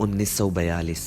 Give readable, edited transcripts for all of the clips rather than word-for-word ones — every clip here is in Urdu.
1942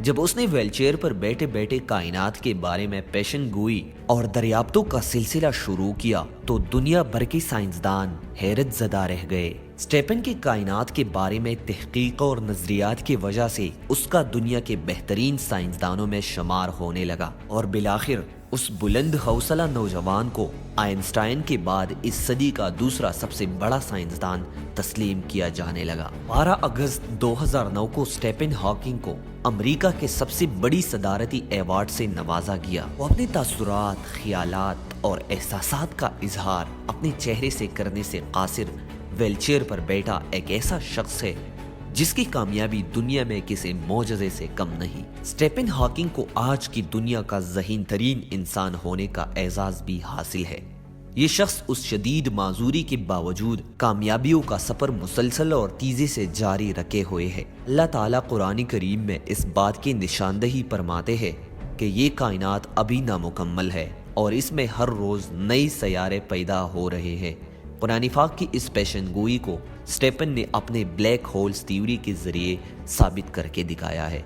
جب اس نے ویل چیئر پر بیٹھے بیٹھے کائنات کے بارے میں پیشن گوئی اور دریافتوں کا سلسلہ شروع کیا تو دنیا بھر کے سائنسدان حیرت زدہ رہ گئے۔ اسٹیپن کے کائنات کے بارے میں تحقیق اور نظریات کی وجہ سے اس کا دنیا کے بہترین سائنسدانوں میں شمار ہونے لگا اور بالآخر اس بلند حوصلہ نوجوان کو آئنسٹائن کے بعد اس صدی کا دوسرا سب سے بڑا سائنسدان تسلیم کیا جانے لگا۔ 12 اگست 2009 کو اسٹیپن ہاکنگ کو امریکہ کے سب سے بڑی صدارتی ایوارڈ سے نوازا گیا۔ وہ اپنے تاثرات، خیالات اور احساسات کا اظہار اپنے چہرے سے کرنے سے قاصر ویل چیئر پر بیٹھا ایک ایسا شخص ہے جس کی کامیابی دنیا میں کسی معجزے سے کم نہیں۔ اسٹیپن ہاکنگ کو آج کی دنیا کا ذہین ترین انسان ہونے کا اعزاز بھی حاصل ہے۔ یہ شخص اس شدید معذوری کے باوجود کامیابیوں کا سفر مسلسل اور تیزی سے جاری رکھے ہوئے ہے۔ اللہ تعالیٰ قرآن کریم میں اس بات کی نشاندہی فرماتے ہیں کہ یہ کائنات ابھی نامکمل ہے اور اس میں ہر روز نئی سیارے پیدا ہو رہے ہیں۔ قرآن پاک کی اس پیشن گوئی کو اسٹیپن نے اپنے بلیک ہولز تھیوری کے ذریعے ثابت کر کے دکھایا ہے۔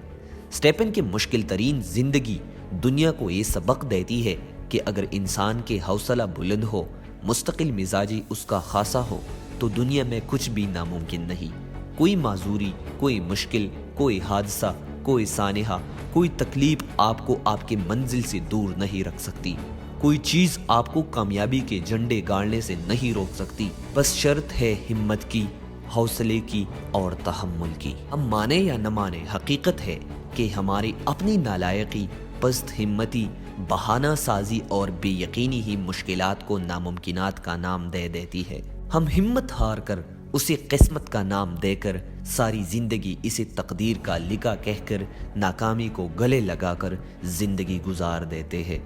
اسٹیپن کی مشکل ترین زندگی دنیا کو یہ سبق دیتی ہے کہ اگر انسان کے حوصلہ بلند ہو، مستقل مزاجی اس کا خاصا ہو تو دنیا میں کچھ بھی ناممکن نہیں۔ کوئی معذوری، کوئی مشکل، کوئی حادثہ، کوئی سانحہ، کوئی تکلیف آپ کو آپ کے منزل سے دور نہیں رکھ سکتی۔ کوئی چیز آپ کو کامیابی کے جھنڈے گاڑنے سے نہیں روک سکتی۔ بس شرط ہے ہمت کی، حوصلے کی اور تحمل کی۔ ہم مانے یا نہ مانے، حقیقت ہے کہ ہماری اپنی نالائقی، پست ہمتی، بہانہ سازی اور بے یقینی ہی مشکلات کو ناممکنات کا نام دے دیتی ہے۔ ہم ہمت ہار کر، اسے قسمت کا نام دے کر، ساری زندگی اسے تقدیر کا لکھا کہہ کر، ناکامی کو گلے لگا کر زندگی گزار دیتے ہیں۔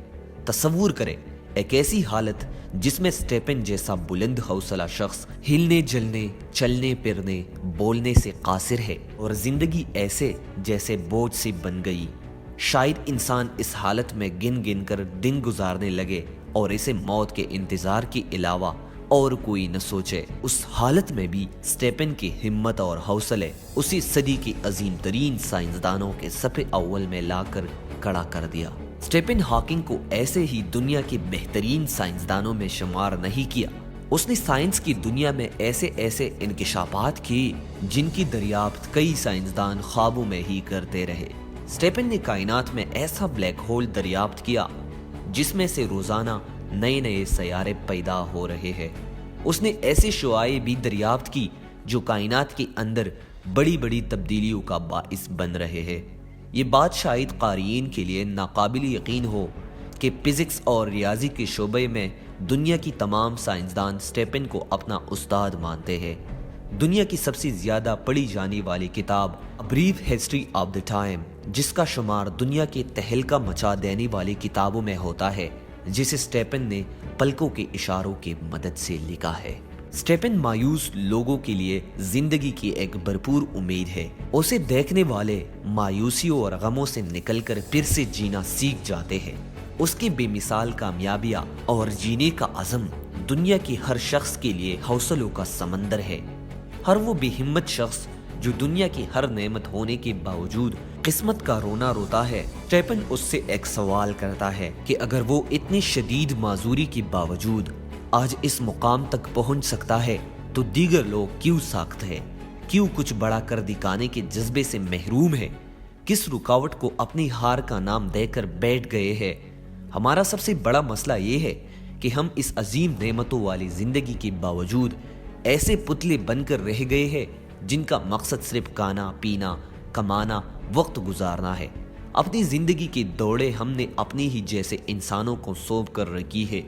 تصور کریں ایک ایسی حالت جس میں اسٹیپن جیسا بلند حوصلہ شخص ہلنے جلنے، چلنے پھرنے، بولنے سے قاصر ہے اور زندگی ایسے جیسے بوجھ سے بن گئی۔ شاید انسان اس حالت میں گن گن کر دن گزارنے لگے اور اسے موت کے انتظار کے علاوہ اور کوئی نہ سوچے۔ اس حالت میں بھی اسٹیپن کی ہمت اور حوصلے اسی صدی کے عظیم ترین سائنسدانوں کے صف اول میں لا کر کھڑا کر دیا۔ اسٹیپن ہاکنگ کو ایسے ہی دنیا کے بہترین سائنسدانوں میں شمار نہیں کیا۔ اس نے سائنس کی دنیا میں ایسے انکشافات کی جن کی دریافت کئی سائنسدان خوابوں میں ہی کرتے رہے۔ اسٹیپن نے کائنات میں ایسا بلیک ہول دریافت کیا جس میں سے روزانہ نئے نئے سیارے پیدا ہو رہے ہیں۔ اس نے ایسے شعاع بھی دریافت کی جو کائنات کے اندر بڑی بڑی تبدیلیوں کا باعث بن رہے ہیں۔ یہ بات شاید قارئین کے لیے ناقابل یقین ہو کہ فزکس اور ریاضی کے شعبے میں دنیا کی تمام سائنسدان اسٹیپن کو اپنا استاد مانتے ہیں۔ دنیا کی سب سے زیادہ پڑھی جانے والی کتاب A Brief History of the Time، جس کا شمار دنیا کے تہلکہ مچا دینے والی کتابوں میں ہوتا ہے، جسے اسٹیپن نے پلکوں کے اشاروں کی مدد سے لکھا ہے۔ اسٹیپن مایوس لوگوں کے لیے زندگی کی ایک بھرپور امید ہے۔ اسے دیکھنے والے مایوسیوں اور غموں سے نکل کر پھر سے جینا سیکھ جاتے ہیں۔ اس کی بے مثال کامیابیاں اور جینے کا عزم دنیا کی ہر شخص کے لیے حوصلوں کا سمندر ہے۔ ہر وہ بے ہمت شخص جو دنیا کی ہر نعمت ہونے کے باوجود قسمت کا رونا روتا ہے، اسٹیپن اس سے ایک سوال کرتا ہے کہ اگر وہ اتنی شدید معذوری کے باوجود آج اس مقام تک پہنچ سکتا ہے تو دیگر لوگ کیوں ساخت ہے؟ کیوں کچھ بڑا کر دکھانے کے جذبے سے محروم ہے؟ کس رکاوٹ کو اپنی ہار کا نام دے کر بیٹھ گئے ہیں؟ ہمارا سب سے بڑا مسئلہ یہ ہے کہ ہم اس عظیم نعمتوں والی زندگی کے باوجود ایسے پتلے بن کر رہ گئے ہیں جن کا مقصد صرف کھانا، پینا، کمانا، وقت گزارنا ہے۔ اپنی زندگی کی دوڑے ہم نے اپنی ہی جیسے انسانوں کو سونپ کر رکھی ہے،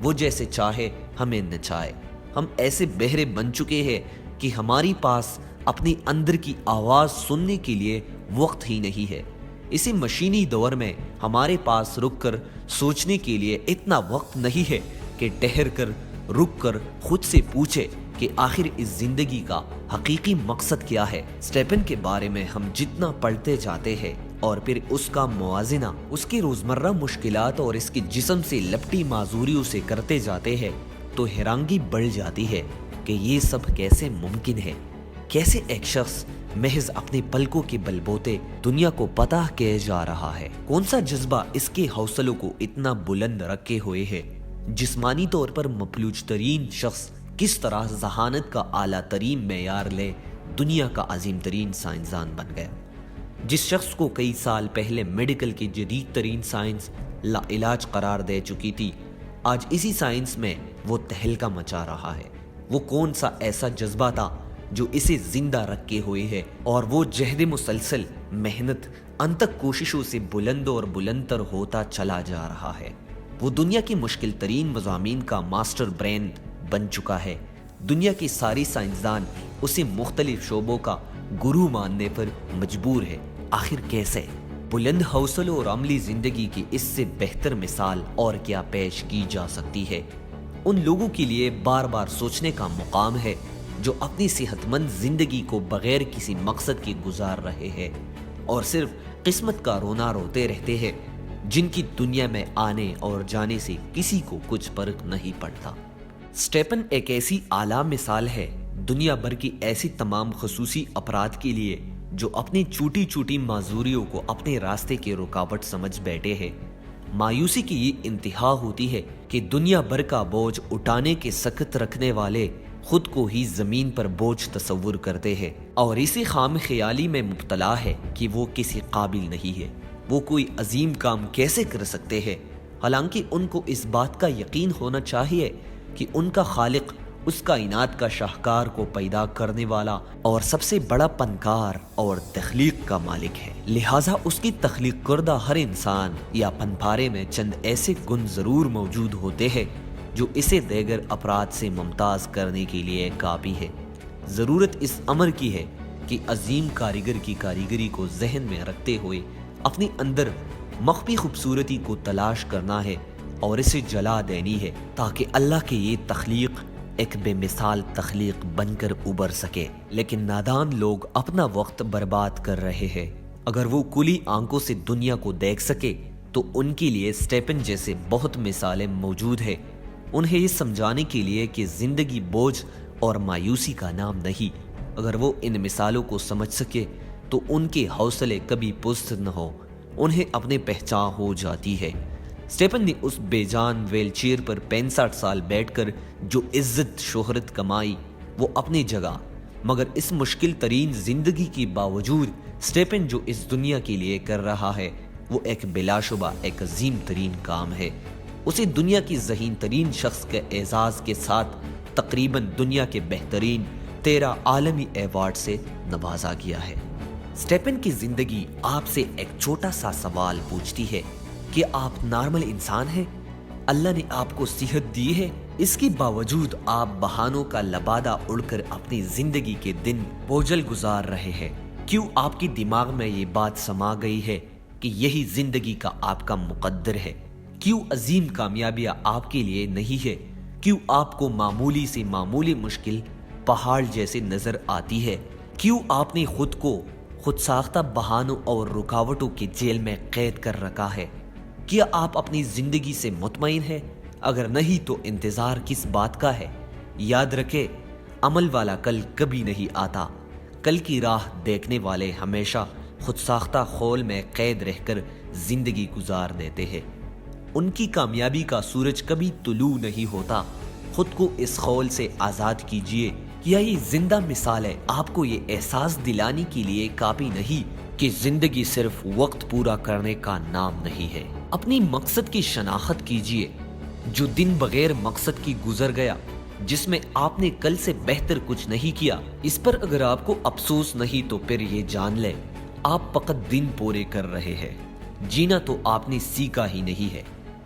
وہ جیسے چاہے ہمیں نچائے۔ ہم ایسے بہرے بن چکے ہیں کہ ہماری پاس اپنی اندر کی آواز سننے کے لیے وقت ہی نہیں ہے۔ اسی مشینی دور میں ہمارے پاس رک کر سوچنے کے لیے اتنا وقت نہیں ہے کہ ٹھہر کر، رک کر خود سے پوچھے کہ آخر اس زندگی کا حقیقی مقصد کیا ہے۔ اسٹیپن کے بارے میں ہم جتنا پڑھتے جاتے ہیں اور پھر اس کا موازنہ اس کی روزمرہ مشکلات اور اس کے جسم سے لپٹی معذوریوں سے کرتے جاتے ہیں تو حیرانگی بڑھ جاتی ہے کہ یہ سب کیسے ممکن ہے۔ کیسے ایک شخص محض اپنے پلکوں کے بل بوتے دنیا کو پتہ کیے جا رہا ہے۔ کون سا جذبہ اس کے حوصلوں کو اتنا بلند رکھے ہوئے ہے؟ جسمانی طور پر مفلوج ترین شخص کس طرح ذہانت کا اعلیٰ ترین معیار لے دنیا کا عظیم ترین سائنسدان بن گیا؟ جس شخص کو کئی سال پہلے میڈیکل کی جدید ترین سائنس لا علاج قرار دے چکی تھی، آج اسی سائنس میں وہ تہلکہ مچا رہا ہے۔ وہ کون سا ایسا جذبہ تھا جو اسے زندہ رکھے ہوئے ہے، اور وہ جہد مسلسل محنت انتک کوششوں سے بلند اور بلندتر ہوتا چلا جا رہا ہے۔ وہ دنیا کی مشکل ترین مضامین کا ماسٹر برین بن چکا ہے۔ دنیا کی ساری سائنسدان اسے مختلف شعبوں کا گرو ماننے پر مجبور ہے۔ آخر کیسے؟ بلند حوصلوں اور عملی زندگی کی اس سے بہتر مثال اور کیا پیش کی جا سکتی ہے؟ ان لوگوں کے لیے بار بار سوچنے کا مقام ہے جو اپنی صحت مند زندگی کو بغیر کسی مقصد کے گزار رہے ہیں اور صرف قسمت کا رونا روتے رہتے ہیں، جن کی دنیا میں آنے اور جانے سے کسی کو کچھ فرق نہیں پڑتا۔ سٹیپن ایک ایسی اعلیٰ مثال ہے دنیا بھر کی ایسی تمام خصوصی افراد کے لیے جو اپنی چھوٹی چھوٹی معذوریوں کو اپنے راستے کی رکاوٹ سمجھ بیٹھے ہیں۔ مایوسی کی یہ انتہا ہوتی ہے کہ دنیا بھر کا بوجھ اٹھانے کے سخت رکھنے والے خود کو ہی زمین پر بوجھ تصور کرتے ہیں اور اسی خام خیالی میں مبتلا ہے کہ وہ کسی قابل نہیں ہے۔ وہ کوئی عظیم کام کیسے کر سکتے ہیں، حالانکہ ان کو اس بات کا یقین ہونا چاہیے کہ ان کا خالق اس کائنات کا شاہکار کو پیدا کرنے والا اور سب سے بڑا پنکار اور تخلیق کا مالک ہے۔ لہٰذا اس کی تخلیق کردہ ہر انسان یا پنپارے میں چند ایسے گن ضرور موجود ہوتے ہیں جو اسے دیگر افراد سے ممتاز کرنے کے لیے کافی ہے۔ ضرورت اس امر کی ہے کہ عظیم کاریگر کی کاریگری کو ذہن میں رکھتے ہوئے اپنے اندر مخفی خوبصورتی کو تلاش کرنا ہے اور اسے جلا دینی ہے تاکہ اللہ کی یہ تخلیق ایک بے مثال تخلیق بن کر ابھر سکے۔ لیکن نادان لوگ اپنا وقت برباد کر رہے ہیں۔ اگر وہ کھلی آنکھوں سے دنیا کو دیکھ سکے تو ان کے لیے سٹیپن جیسے بہت مثالیں موجود ہیں، انہیں یہ سمجھانے کے لیے کہ زندگی بوجھ اور مایوسی کا نام نہیں۔ اگر وہ ان مثالوں کو سمجھ سکے تو ان کے حوصلے کبھی پست نہ ہو، انہیں اپنے پہچان ہو جاتی ہے۔ سٹیپن نے اس بے جان ویل چیئر پر 65 سال بیٹھ کر جو عزت شہرت کمائی وہ اپنی جگہ، مگر اس مشکل ترین زندگی کے باوجود سٹیپن جو اس دنیا کے لیے کر رہا ہے وہ ایک بلا شبہ ایک عظیم ترین کام ہے۔ اسے دنیا کی ذہین ترین شخص کے اعزاز کے ساتھ تقریباً دنیا کے بہترین 13 عالمی ایوارڈ سے نوازا گیا ہے۔ سٹیپن کی زندگی آپ سے ایک چھوٹا سا سوال پوچھتی ہے کہ آپ نارمل انسان ہیں؟ اللہ نے آپ کو صحت دی ہے، اس کے باوجود آپ بہانوں کا لبادہ اڑ کر اپنی زندگی کے دن بوجھل گزار رہے ہیں۔ کیوں آپ کے دماغ میں یہ بات سما گئی ہے کہ یہی زندگی کا آپ کا مقدر ہے؟ کیوں عظیم کامیابیاں آپ کے لیے نہیں ہے؟ کیوں آپ کو معمولی سے معمولی مشکل پہاڑ جیسے نظر آتی ہے؟ کیوں آپ نے خود کو خود ساختہ بہانوں اور رکاوٹوں کے جیل میں قید کر رکھا ہے؟ کیا آپ اپنی زندگی سے مطمئن ہیں؟ اگر نہیں تو انتظار کس بات کا ہے؟ یاد رکھے، عمل والا کل کبھی نہیں آتا۔ کل کی راہ دیکھنے والے ہمیشہ خود ساختہ خول میں قید رہ کر زندگی گزار دیتے ہیں۔ ان کی کامیابی کا سورج کبھی طلوع نہیں ہوتا۔ خود کو اس خول سے آزاد کیجیے۔ کیا یہ زندہ مثال ہے آپ کو یہ احساس دلانے کے لیے کافی نہیں کہ زندگی صرف وقت پورا کرنے کا نام نہیں ہے؟ اپنی مقصد کی شناخت کیجیے۔ جو دن بغیر مقصد کی گزر گیا، جس میں آپ نے کل سے بہتر کچھ نہیں کیا، اس پر اگر آپ کو افسوس نہیں تو پھر یہ جان لے آپ فقط دن پورے کر رہے ہیں، جینا تو آپ نے سیکھا ہی نہیں ہے۔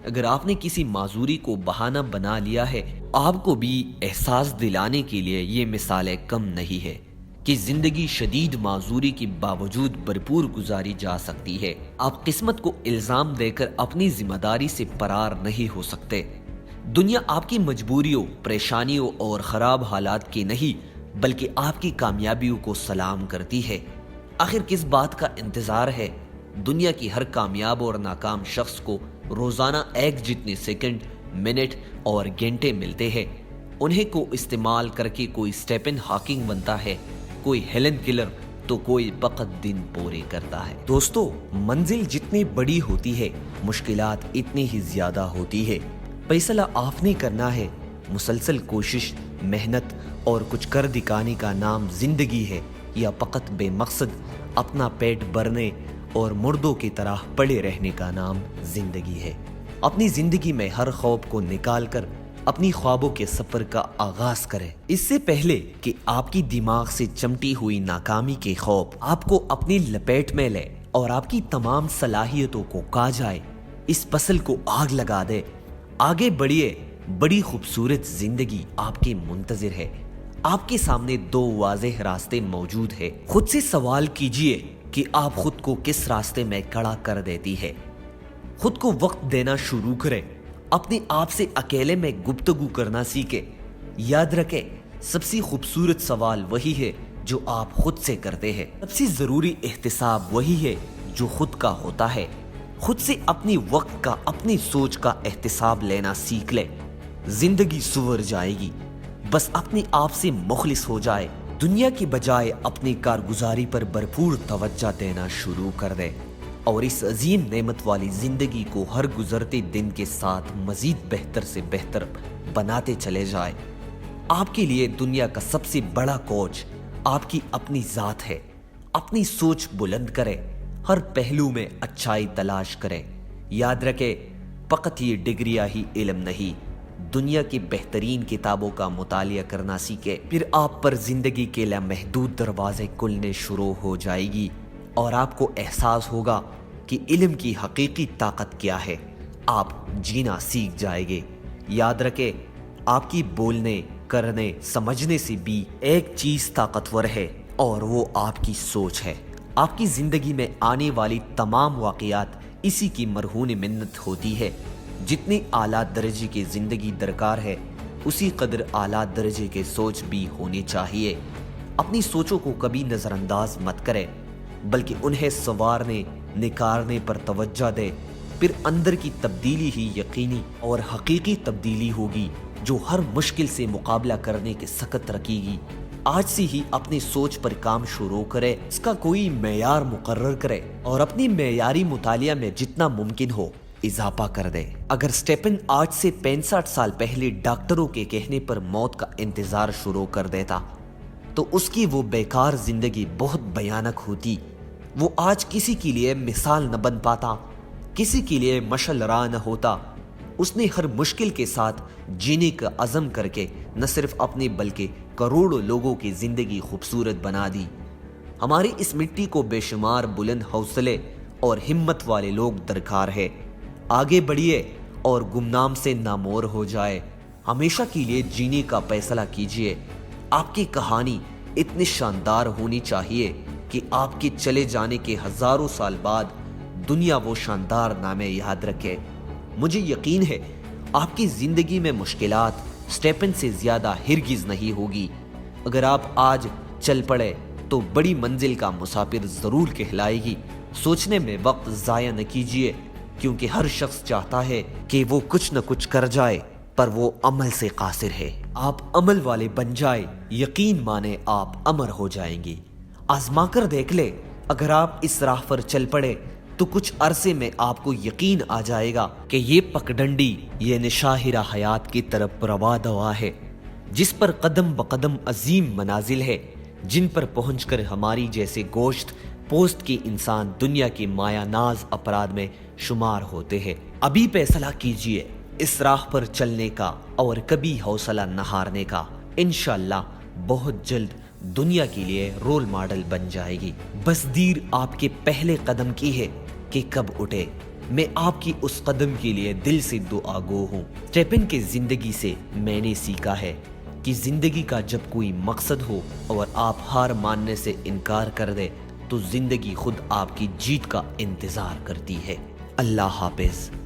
اگر آپ نے کسی معذوری کو بہانہ بنا لیا ہے، آپ کو بھی احساس دلانے کے لیے یہ مثالیں کم نہیں ہے کہ زندگی شدید معذوری کے باوجود بھرپور گزاری جا سکتی ہے۔ آپ قسمت کو الزام دے کر اپنی ذمہ داری سے فرار نہیں ہو سکتے۔ دنیا آپ کی مجبوریوں، پریشانیوں اور خراب حالات کی نہیں بلکہ آپ کی کامیابیوں کو سلام کرتی ہے۔ آخر کس بات کا انتظار ہے؟ دنیا کی ہر کامیاب اور ناکام شخص کو روزانہ ایک جتنے سیکنڈ، منٹ اور گھنٹے ملتے ہیں۔ انہیں کو استعمال کر کے کوئی سٹیپن ہاکنگ بنتا ہے، کوئی ہیلن کیلر، تو کوئی فقط دن پورے کرتا ہے۔ دوستو، منزل جتنی بڑی ہوتی ہے مشکلات اتنی ہی زیادہ ہوتی ہے۔ فیصلہ آپ نے کرنا ہے، مسلسل کوشش، محنت اور کچھ کر دکھانے کا نام زندگی ہے یا فقط بے مقصد اپنا پیٹ بھرنے اور مردوں کی طرح پڑے رہنے کا نام زندگی ہے۔ اپنی زندگی میں ہر خوف کو نکال کر اپنی خوابوں کے سفر کا آغاز کریں۔ اس سے پہلے کہ آپ کی دماغ سے چمٹی ہوئی ناکامی کے خوف آپ کو اپنی لپیٹ میں لے اور آپ کی تمام صلاحیتوں کو کھا جائے، اس فصل کو آگ لگا دے۔ آگے بڑھیے، بڑی خوبصورت زندگی آپ کے منتظر ہے۔ آپ کے سامنے دو واضح راستے موجود ہیں۔ خود سے سوال کیجئے کہ آپ خود کو کس راستے میں کھڑا کر دیتی ہے۔ خود کو وقت دینا شروع کریں، اپنے آپ سے اکیلے میں گفتگو کرنا سیکھیں۔ یاد رکھیں، سب سے خوبصورت سوال وہی ہے جو آپ خود سے کرتے ہیں۔ سب سے ضروری احتساب وہی ہے جو خود کا ہوتا ہے۔ خود سے اپنی وقت کا، اپنی سوچ کا احتساب لینا سیکھ لے، زندگی سنور جائے گی۔ بس اپنے آپ سے مخلص ہو جائے، دنیا کی بجائے اپنی کارگزاری پر بھرپور توجہ دینا شروع کر دے اور اس عظیم نعمت والی زندگی کو ہر گزرتے دن کے ساتھ مزید بہتر سے بہتر بناتے چلے جائے۔ آپ کے لیے دنیا کا سب سے بڑا کوچ آپ کی اپنی ذات ہے۔ اپنی سوچ بلند کرے، ہر پہلو میں اچھائی تلاش کرے۔ یاد رکھے، فقط یہ ڈگریاں ہی علم نہیں، دنیا کی بہترین کتابوں کا مطالعہ کرنا سیکھے، پھر آپ پر زندگی کے لامحدود دروازے کھلنے شروع ہو جائے گی اور آپ کو احساس ہوگا کہ علم کی حقیقی طاقت کیا ہے۔ آپ جینا سیکھ جائیں گے۔ یاد رکھے، آپ کی بولنے، کرنے، سمجھنے سے بھی ایک چیز طاقتور ہے اور وہ آپ کی سوچ ہے۔ آپ کی زندگی میں آنے والی تمام واقعات اسی کی مرہون منت ہوتی ہے۔ جتنی اعلیٰ درجے کی زندگی درکار ہے، اسی قدر اعلیٰ درجے کے سوچ بھی ہونی چاہیے۔ اپنی سوچوں کو کبھی نظر انداز مت کرے، بلکہ انہیں سنوارنے، نکھارنے پر توجہ دے۔ پھر اندر کی تبدیلی ہی یقینی اور حقیقی تبدیلی ہوگی جو ہر مشکل سے مقابلہ کرنے کے سخت رکھے گی۔ آج سے ہی اپنی سوچ پر کام شروع کرے، اس کا کوئی معیار مقرر کرے اور اپنی معیاری مطالعہ میں جتنا ممکن ہو اضافہ کر دے۔ اگر اسٹیپن آج سے 65 سال پہلے ڈاکٹروں کے کہنے پر موت کا انتظار شروع کر دیتا تو اس کی وہ بیکار زندگی بہت بھیانک ہوتی۔ وہ آج کسی کے لیے مثال نہ بن پاتا، کسی کے لیے مشعل راہ نہ ہوتا۔ اس نے ہر مشکل کے ساتھ جینے کا عزم کر کے نہ صرف اپنی بلکہ کروڑوں لوگوں کی زندگی خوبصورت بنا دی۔ ہماری اس مٹی کو بے شمار بلند حوصلے اور ہمت والے لوگ درکار ہے۔ آگے بڑھیے اور گمنام سے نامور ہو جائے۔ ہمیشہ کے لیے جینے کا فیصلہ کیجیے۔ آپ کی کہانی اتنی شاندار ہونی چاہیے کہ آپ کے چلے جانے کے ہزاروں سال بعد دنیا وہ شاندار نامے یاد رکھے۔ مجھے یقین ہے آپ کی زندگی میں مشکلات اسٹیپن سے زیادہ ہرگز نہیں ہوگی۔ اگر آپ آج چل پڑے تو بڑی منزل کا مسافر ضرور کہلائے گی۔ سوچنے میں وقت ضائع نہ کیجیے، کیونکہ ہر شخص چاہتا ہے کہ وہ کچھ نہ کچھ کر جائے، پر وہ عمل سے قاصر ہے۔ آپ عمل والے بن جائے، یقین مانے آپ امر ہو جائیں گے۔ آزما کر دیکھ لے، اگر آپ اس راہ پر چل پڑے تو کچھ عرصے میں آپ کو یقین آ جائے گا کہ یہ پگڈنڈی، یہ نشاہرہ حیات کی طرف روا دوا ہے، جس پر قدم بقدم عظیم منازل ہے، جن پر پہنچ کر ہماری جیسے گوشت پوست کے انسان دنیا کے مایا ناز افراد میں شمار ہوتے ہیں۔ ابھی فیصلہ کیجئے اس راہ پر چلنے کا اور کبھی حوصلہ نہ ہارنے کا۔ انشاءاللہ بہت جلد دنیا کے لیے رول ماڈل بن جائے گی۔ بس دیر آپ کے پہلے قدم کی ہے کہ کب اٹھے۔ میں آپ کی اس قدم کے لیے دل سے دعا گو ہوں۔ اسٹیپن کی زندگی سے میں نے سیکھا ہے کہ زندگی کا جب کوئی مقصد ہو اور آپ ہار ماننے سے انکار کر دے تو زندگی خود آپ کی جیت کا انتظار کرتی ہے۔ اللہ حافظ۔